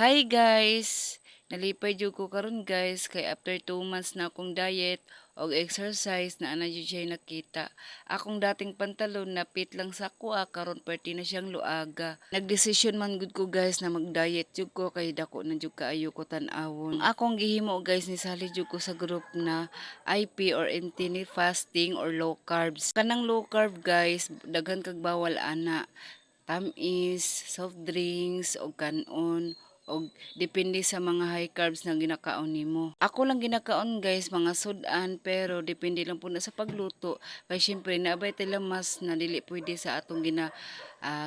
Hi guys! Nalipay jud ko karon guys kay after 2 months na akong diet og exercise na ana jud siya nakita. Akong dating pantalon napit lang sa kuha karon perti na siyang luaga. Nagdesisyon man gud ko guys na mag-diet jud ko kay dako na jud kaayo ko tan-awon. Ang akong gihimo guys ni sali jud ko sa group na IP or intermittent fasting or low carbs. Kanang low carb guys, daghan kag bawal ana tamis, soft drinks o kanon og depende sa mga high carbs na ginakaon nimo. Ako lang ginakaon guys mga sudan pero depende lang po na sa pagluto kay syempre naabay mas na dili pwede sa atong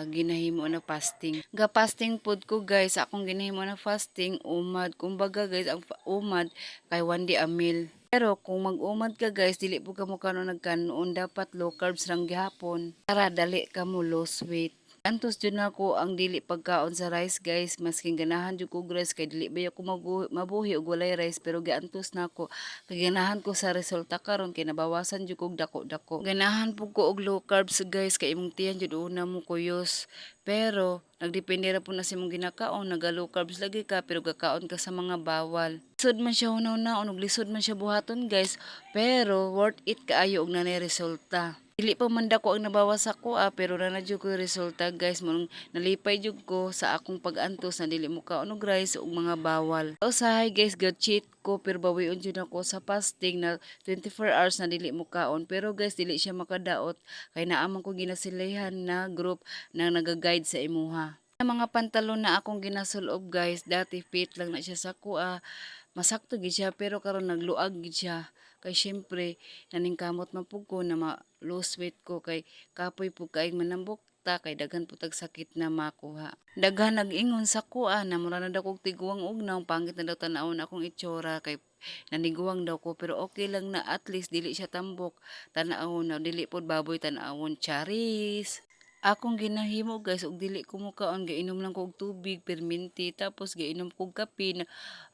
ginahimo na fasting. Ga fasting food ko guys, akong ginahimo na fasting umad. Kumbaga guys, ang umad kay one day a meal. Pero kung mag-umad ka guys, dili po ka mo kanon nagkanon, dapat low carbs lang gihapon para dali ka mo lose weight. Antos jud nako ang dili pagkaon sa rice guys, masking ganahan jud ko rice kay dili ba ako mabuhi og walay rice pero giantos nako kay ganahan ko sa resulta karon kay nabawasan jud kog dako-dako. Ganahan pug ko og low carbs guys kay imong tiyan jud una mo kuyos. Pero nagdepende ra po na sa imong ginakaon, naga low carbs lagi ka pero gakaon ka sa mga bawal. Lisod man siya hunaw-hunaon og lisod man siya buhaton guys, pero worth it kaayo og nanay resulta. Dili pa man dako ang nabawas ako pero nanadyo ko yung resulta guys mo nalipay jud ko sa akong pag-antos na dili mo kaon og rice ug mga bawal. Usahay guys ga cheat ko pero bawion jud ako sa fasting na 24 hours na dili mo kaon pero guys dili siya makadaot kay naamang ko ginasilayhan na group na naga-guide sa imuha. Ang mga pantalon na akong ginasulob guys dati fit lang na siya sa kuha masakto gid siya pero karon nagluag gid siya kay syempre naningkamot man pud ko na lose weight ko kay kapoy pud kaig manambok ta kay daghan pud tag sakit na makuha. Daghan nag-ingon sa kuha na mura na daw kog tiguang ugnaw pangit na daw tan-awon akong itsura kay naniguang daw ko pero okay lang na at least dili siya tambok tan-awon na dili pud baboy tan-awon charis. Akong ginahimo guys og dili ko mukaon gainom lang kog tubig perminti tapos gainom kog kape na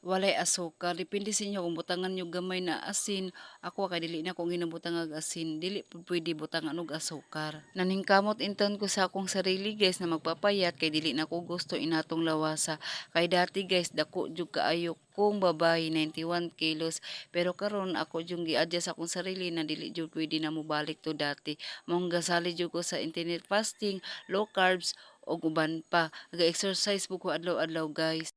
walay asukar. Depende sa inyo kung butangan nyo gamay na asin. Ako kay dili na ko ginabutang og asin. Dili pud pwede butangan og asukar. Naningkamot inton ko sa akong sarili guys na magpapayat kay dili na ko gusto inatong lawasa. Kay dati guys dako jud kaayo kong babae 91 kilos pero karon ako jung gi-adjust akong sarili na dili jud pwede na mo balik to dati. Mong gasali jud ko sa internet fasting, low carbs ug uban pa. Ga-exercise po ko adlaw-adlaw guys.